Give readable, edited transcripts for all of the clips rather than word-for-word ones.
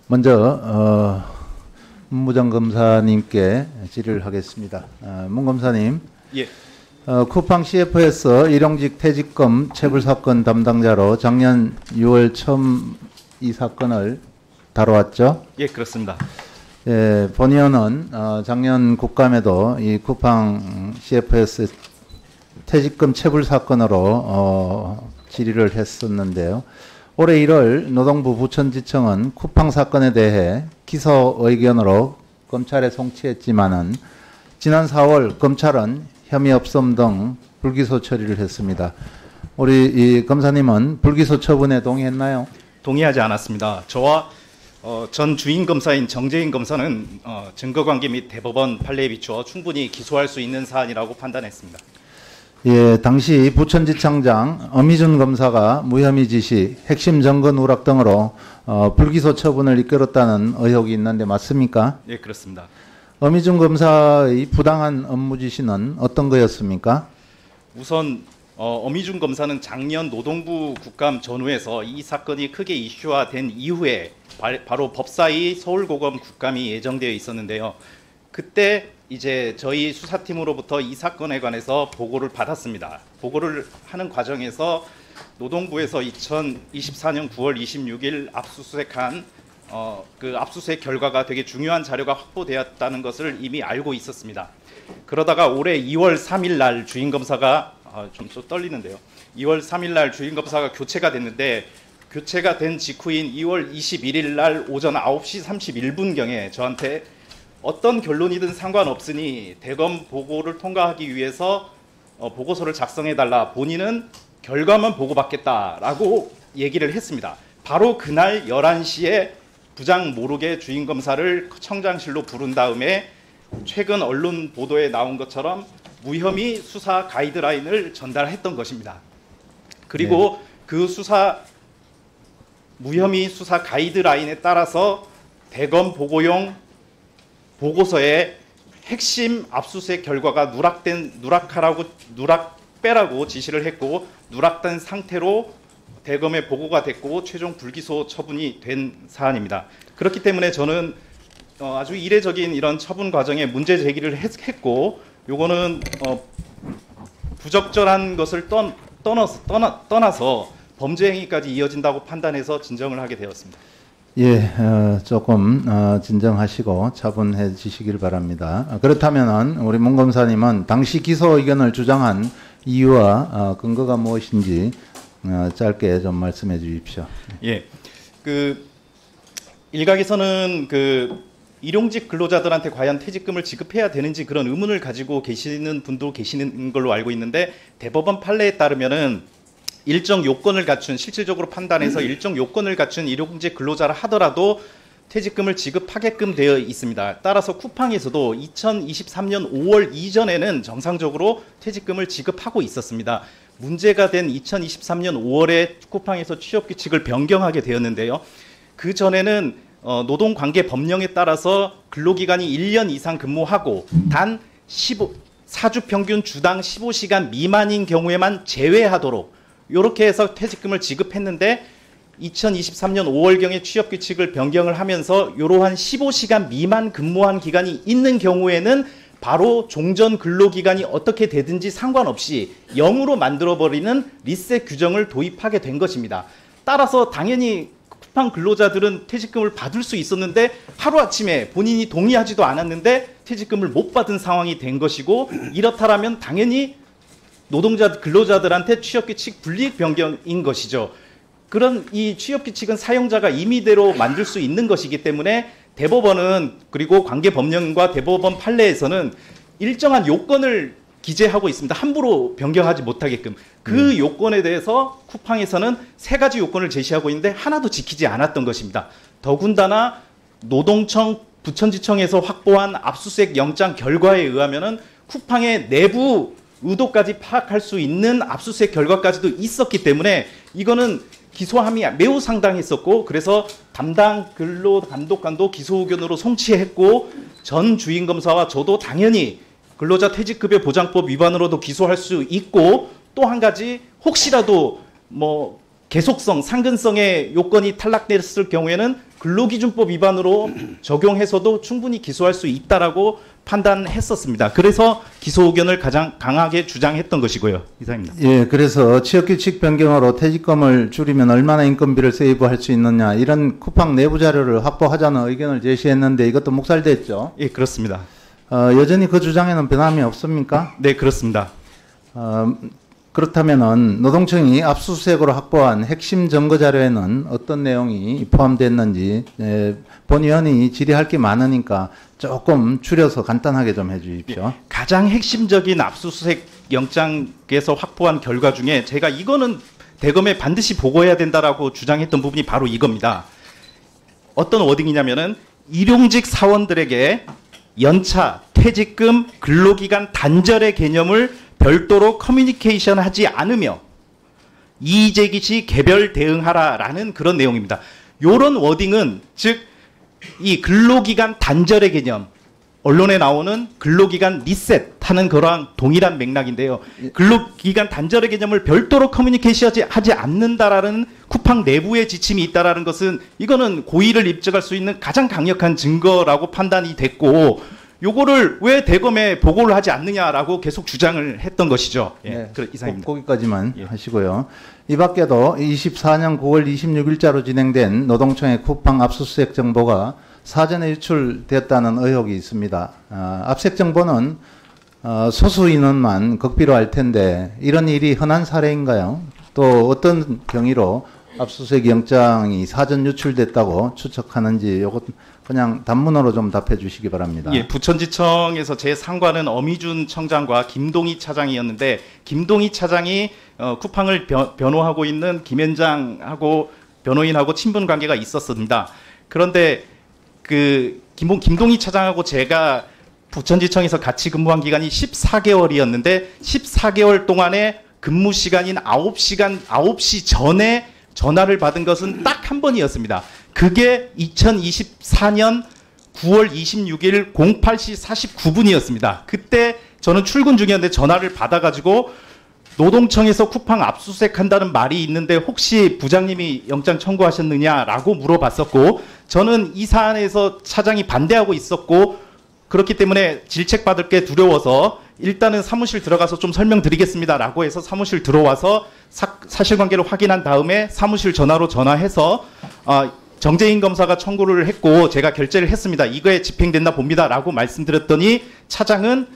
먼저 문무정 검사님께 질의를 하겠습니다. 문 검사님, 예. 쿠팡 CF에서 일용직 퇴직금 체불 사건 담당자로 작년 6월 처음 이 사건을 다뤄왔죠? 예, 그렇습니다. 예, 본 의원은 작년 국감에도 이 쿠팡 CFS 퇴직금 체불 사건으로 질의를 했었는데요. 올해 1월 노동부 부천지청은 쿠팡 사건에 대해 기소 의견으로 검찰에 송치했지만은 지난 4월 검찰은 혐의 없음 등 불기소 처리를 했습니다. 우리 이 검사님은 불기소 처분에 동의했나요? 동의하지 않았습니다. 저와 전 주인 검사인 정재인 검사는 증거관계 및 대법원 판례에 비추어 충분히 기소할 수 있는 사안이라고 판단했습니다. 예, 당시 부천지청장 엄희준 검사가 무혐의 지시, 핵심 증거 누락 등으로 불기소 처분을 이끌었다는 의혹이 있는데 맞습니까? 예, 그렇습니다. 엄희준 검사의 부당한 업무 지시는 어떤 거였습니까? 우선 엄희준 검사는 작년 노동부 국감 전후에서 이 사건이 크게 이슈화된 이후에 바로 법사위 서울고검 국감이 예정되어 있었는데요. 그때 이제 저희 수사팀으로부터 이 사건에 관해서 보고를 받았습니다. 보고를 하는 과정에서 노동부에서 2024년 9월 26일 압수수색한 그 압수수색 결과가 되게 중요한 자료가 확보되었다는 것을 이미 알고 있었습니다. 그러다가 올해 2월 3일 날 주인 검사가 좀 떨리는데요. 2월 3일 날 주인 검사가 교체가 됐는데 교체가 된 직후인 2월 21일 날 오전 9시 31분경에 저한테 어떤 결론이든 상관없으니 대검 보고를 통과하기 위해서 보고서를 작성해달라. 본인은 결과만 보고받겠다라고 얘기를 했습니다. 바로 그날 11시에 부장 모르게 주인 검사를 청장실로 부른 다음에 최근 언론 보도에 나온 것처럼 무혐의 수사 가이드라인을 전달했던 것입니다. 그리고 네. 그 무혐의 수사 가이드라인에 따라서 대검 보고용 보고서에 핵심 압수수색 결과가 누락 빼라고 지시를 했고 누락된 상태로 대검에 보고가 됐고 최종 불기소 처분이 된 사안입니다. 그렇기 때문에 저는 아주 이례적인 이런 처분 과정에 문제 제기를 했고 요거는 부적절한 것을 떠나서 범죄 행위까지 이어진다고 판단해서 진정을 하게 되었습니다. 예, 조금 진정하시고 차분해 주시길 바랍니다. 그렇다면 우리 문 검사님은 당시 기소 의견을 주장한 이유와 근거가 무엇인지 짧게 좀 말씀해 주십시오. 예, 일각에서는 일용직 근로자들한테 과연 퇴직금을 지급해야 되는지 그런 의문을 가지고 계시는 분도 계시는 걸로 알고 있는데 대법원 판례에 따르면은 일정 요건을 갖춘 실질적으로 판단해서 일정 요건을 갖춘 일용직 근로자라 하더라도 퇴직금을 지급하게끔 되어 있습니다. 따라서 쿠팡에서도 2023년 5월 이전에는 정상적으로 퇴직금을 지급하고 있었습니다. 문제가 된 2023년 5월에 쿠팡에서 취업규칙을 변경하게 되었는데요. 그 전에는 노동관계 법령에 따라서 근로기간이 1년 이상 근무하고 단 4주 평균 주당 15시간 미만인 경우에만 제외하도록 이렇게 해서 퇴직금을 지급했는데 2023년 5월경에 취업규칙을 변경을 하면서 이러한 15시간 미만 근무한 기간이 있는 경우에는 바로 종전 근로기간이 어떻게 되든지 상관없이 0으로 만들어버리는 리셋 규정을 도입하게 된 것입니다. 따라서 당연히 쿠팡 근로자들은 퇴직금을 받을 수 있었는데 하루아침에 본인이 동의하지도 않았는데 퇴직금을 못 받은 상황이 된 것이고 이렇다면 당연히 근로자들한테 취업규칙 불이익 변경인 것이죠. 그런 이 취업규칙은 사용자가 임의대로 만들 수 있는 것이기 때문에 대법원은 그리고 관계법령과 대법원 판례에서는 일정한 요건을 기재하고 있습니다. 함부로 변경하지 못하게끔. 그 요건에 대해서 쿠팡에서는 3가지 요건을 제시하고 있는데 하나도 지키지 않았던 것입니다. 더군다나 노동청, 부천지청에서 확보한 압수수색 영장 결과에 의하면은 쿠팡의 내부 의도까지 파악할 수 있는 압수수색 결과까지도 있었기 때문에 이거는 기소함이 매우 상당했었고 그래서 담당 근로감독관도 기소 의견으로 송치했고 전 주인검사와 저도 당연히 근로자 퇴직급여 보장법 위반으로도 기소할 수 있고 또 한 가지 혹시라도 계속성, 상근성의 요건이 탈락됐을 경우에는 근로기준법 위반으로 적용해서도 충분히 기소할 수 있다라고 판단했었습니다. 그래서 기소 의견을 가장 강하게 주장했던 것이고요. 이상입니다. 예, 그래서 취업규칙 변경으로 퇴직금을 줄이면 얼마나 인건비를 세이브할 수 있느냐 이런 쿠팡 내부 자료를 확보하자는 의견을 제시했는데 이것도 묵살됐죠. 예, 그렇습니다. 여전히 그 주장에는 변함이 없습니까? 네, 그렇습니다. 그렇다면은 노동청이 압수수색으로 확보한 핵심 증거 자료에는 어떤 내용이 포함됐는지 본 의원이 질의할 게 많으니까 조금 줄여서 간단하게 좀 해주십시오. 가장 핵심적인 압수수색 영장에서 확보한 결과 중에 제가 이거는 대검에 반드시 보고해야 된다라고 주장했던 부분이 바로 이겁니다. 어떤 워딩이냐면은 일용직 사원들에게 연차, 퇴직금, 근로기간 단절의 개념을 별도로 커뮤니케이션 하지 않으며 이의제기 시 개별 대응하라라는 그런 내용입니다. 요런 워딩은 즉 이 근로기간 단절의 개념, 언론에 나오는 근로기간 리셋하는 거랑 동일한 맥락인데요. 근로기간 단절의 개념을 별도로 커뮤니케이션 하지 않는다라는 쿠팡 내부의 지침이 있다라는 것은 이거는 고의를 입증할 수 있는 가장 강력한 증거라고 판단이 됐고 요거를 왜 대검에 보고를 하지 않느냐라고 계속 주장을 했던 것이죠. 예, 네, 이상입니다. 거기까지만 하시고요. 이 밖에도 24년 9월 26일자로 진행된 노동청의 쿠팡 압수수색 정보가 사전에 유출됐다는 의혹이 있습니다. 압색 정보는 소수 인원만 극비로 알 텐데 이런 일이 흔한 사례인가요? 또 어떤 경위로 압수수색 영장이 사전 유출됐다고 추측하는지 요것 그냥 단문으로 좀 답해 주시기 바랍니다. 예, 부천지청에서 제 상관은 어미준 청장과 김동희 차장이었는데 김동희 차장이 쿠팡을 변호하고 있는 김현장하고 변호인하고 친분 관계가 있었습니다. 그런데 그 김동희 차장하고 제가 부천지청에서 같이 근무한 기간이 14개월이었는데 14개월 동안에 근무 시간인 9시 전에 전화를 받은 것은 딱 한 번이었습니다. 그게 2024년 9월 26일 08시 49분이었습니다. 그때 저는 출근 중이었는데 전화를 받아가지고 노동청에서 쿠팡 압수수색한다는 말이 있는데 혹시 부장님이 영장 청구하셨느냐라고 물어봤었고 저는 이 사안에서 차장이 반대하고 있었고 그렇기 때문에 질책받을 게 두려워서 일단은 사무실 들어가서 좀 설명드리겠습니다라고 해서 사무실 들어와서 사실관계를 확인한 다음에 사무실 전화로 전화해서 정재인 검사가 청구를 했고 제가 결재를 했습니다. 이거에 집행된다 봅니다라고 말씀드렸더니 차장은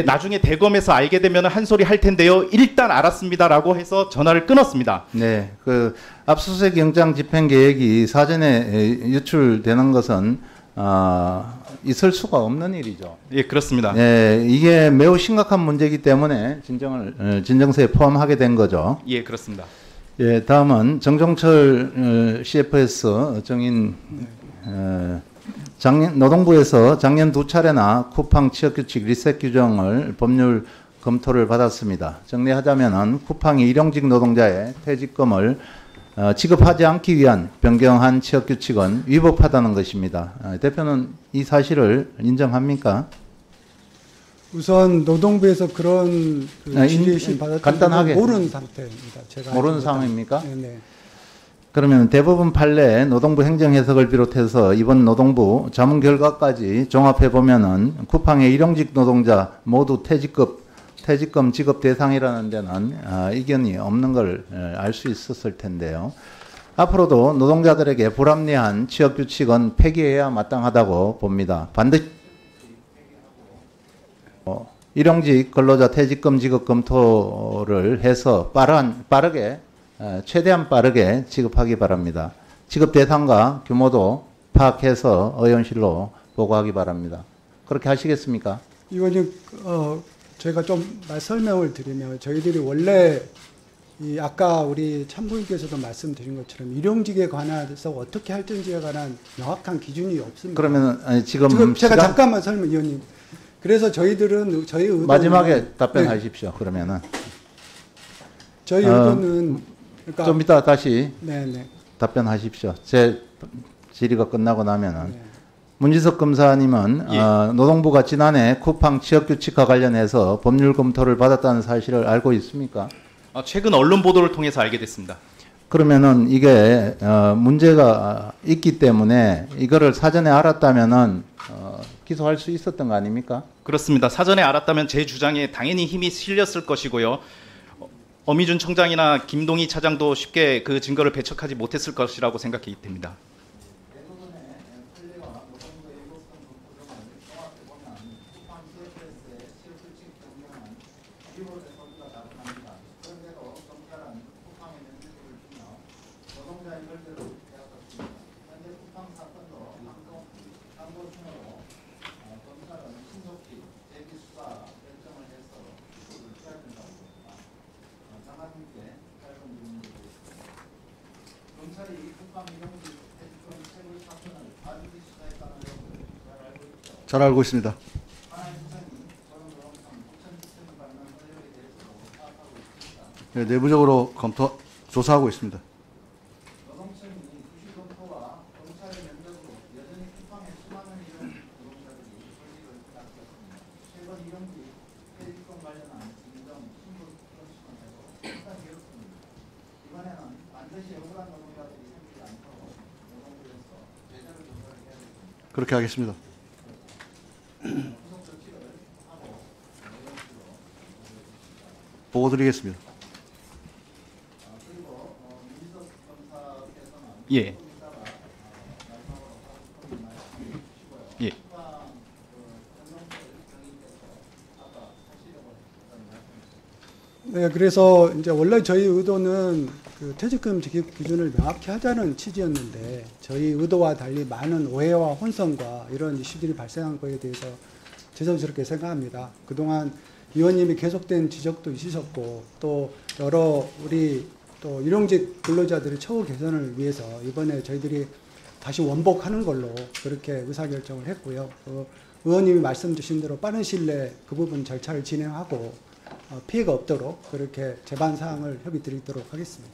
나중에 대검에서 알게 되면 한 소리 할 텐데요. 일단 알았습니다라고 해서 전화를 끊었습니다. 네, 그 압수수색 영장 집행 계획이 사전에 유출되는 것은 있을 수가 없는 일이죠. 예, 그렇습니다. 네, 이게 매우 심각한 문제이기 때문에 진정서에 포함하게 된 거죠. 예, 그렇습니다. 예, 다음은 정종철 CFS 정인 노동부에서 작년 2차례나 쿠팡 취업규칙 리셋 규정을 법률 검토를 받았습니다. 정리하자면은 쿠팡이 일용직 노동자의 퇴직금을 지급하지 않기 위한 변경한 취업규칙은 위법하다는 것입니다. 대표는 이 사실을 인정합니까? 우선 노동부에서 그런 질의심 받았던 모르는 상태입니다. 제가 모르는 상황입니까? 네네. 그러면 대법원 판례 노동부 행정해석을 비롯해서 이번 노동부 자문 결과까지 종합해 보면은 쿠팡의 일용직 노동자 모두 퇴직금 지급 대상이라는 데는 이견이 없는 걸 알 수 있었을 텐데요. 앞으로도 노동자들에게 불합리한 취업 규칙은 폐기해야 마땅하다고 봅니다. 반드시 일용직 근로자 퇴직금 지급 검토를 해서 빠르게 최대한 빠르게 지급하기 바랍니다. 지급 대상과 규모도 파악해서 의원실로 보고하기 바랍니다. 그렇게 하시겠습니까? 이거는 저희가 좀 설명을 드리면 저희들이 원래 아까 우리 참고인께서도 말씀드린 것처럼 일용직에 관해서 어떻게 할지에 관한 명확한 기준이 없습니다. 그러면 지금 제가 잠깐만 의원님. 그래서 저희들은 저희 의도는 마지막에 답변하십시오. 그러면은 저희 의도는 그러니까 좀 이따 다시 네네. 답변하십시오. 제 질의가 끝나고 나면은 네. 문지석 검사님은 예. 노동부가 지난해 쿠팡 취업규칙과 관련해서 법률 검토를 받았다는 사실을 알고 있습니까? 최근 언론 보도를 통해서 알게 됐습니다. 그러면은 이게 문제가 있기 때문에 이거를 사전에 알았다면은 기소할 수 있었던 거 아닙니까? 그렇습니다. 사전에 알았다면 제 주장에 당연히 힘이 실렸을 것이고요. 어미준 청장이나 김동희 차장도 쉽게 그 증거를 배척하지 못했을 것이라고 생각이 됩니다. 잘 알고 있습니다. 네, 내부적으로 조사하고 있습니다. 그렇게 하겠습니다. 보고 드리겠습니다. 예. 예. 네, 그래서 이제 원래 저희 의도는 그 퇴직금 지급 기준을 명확히 하자는 취지였는데 저희 의도와 달리 많은 오해와 혼선과 이런 이슈들이 발생한 거에 대해서 죄송스럽게 생각합니다. 그동안 위원님이 계속된 지적도 있으셨고 또 여러 우리 또 일용직 근로자들의 처우 개선을 위해서 이번에 저희들이 다시 원복하는 걸로 그렇게 의사결정을 했고요. 의원님이 말씀 주신 대로 빠른 시일 내에 그 부분 절차를 진행하고 피해가 없도록 그렇게 제반 사항을 협의 드리도록 하겠습니다.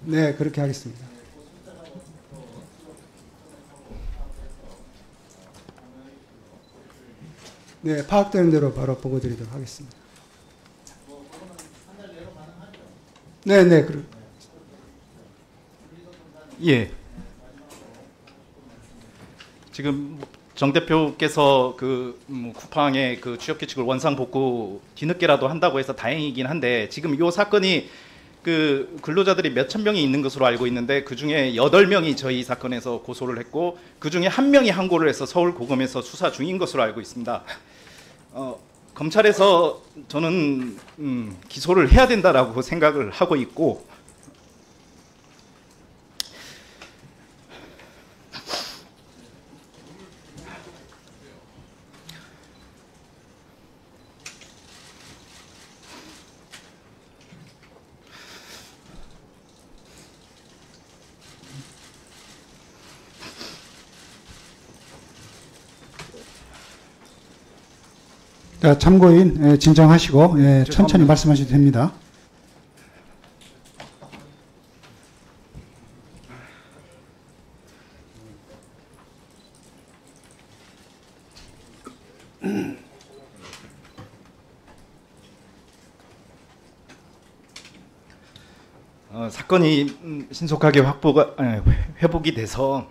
네, 그렇게 하겠습니다. 네, 파악되는 대로 바로 보고 드리도록 하겠습니다. 네, 네, 예. 지금 정 대표께서 그 쿠팡의 그 취업 규칙을 원상 복구 뒤늦게라도 한다고 해서 다행이긴 한데 지금 이 사건이 그 근로자들이 몇천 명이 있는 것으로 알고 있는데 그 중에 8명이 저희 사건에서 고소를 했고 그 중에 1명이 항고를 해서 서울고검에서 수사 중인 것으로 알고 있습니다. 검찰에서 저는 기소를 해야 된다라고 생각을 하고 있고 자, 참고인 진정하시고 천천히 말씀하셔도 됩니다. 사건이 신속하게 회복이 돼서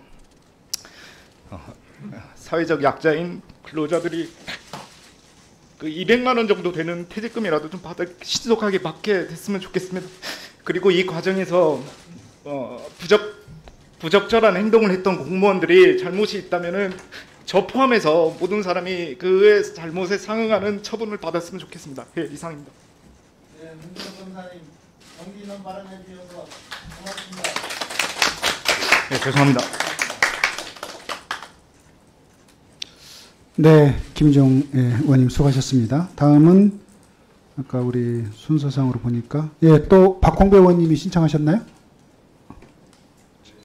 사회적 약자인 근로자들이 그 200만 원 정도 되는 퇴직금이라도 좀 신속하게 받게 됐으면 좋겠습니다. 그리고 이 과정에서 부적절한 행동을 했던 공무원들이 잘못이 있다면은 저 포함해서 모든 사람이 그의 잘못에 상응하는 처분을 받았으면 좋겠습니다. 예, 이상입니다. 네, 문준석 검사님 용기 있는 발언해 주셔서 고맙습니다. 네, 죄송합니다. 네, 김종 의원님 수고하셨습니다. 다음은 아까 우리 순서상으로 보니까 또 박홍배 의원님이 신청하셨나요?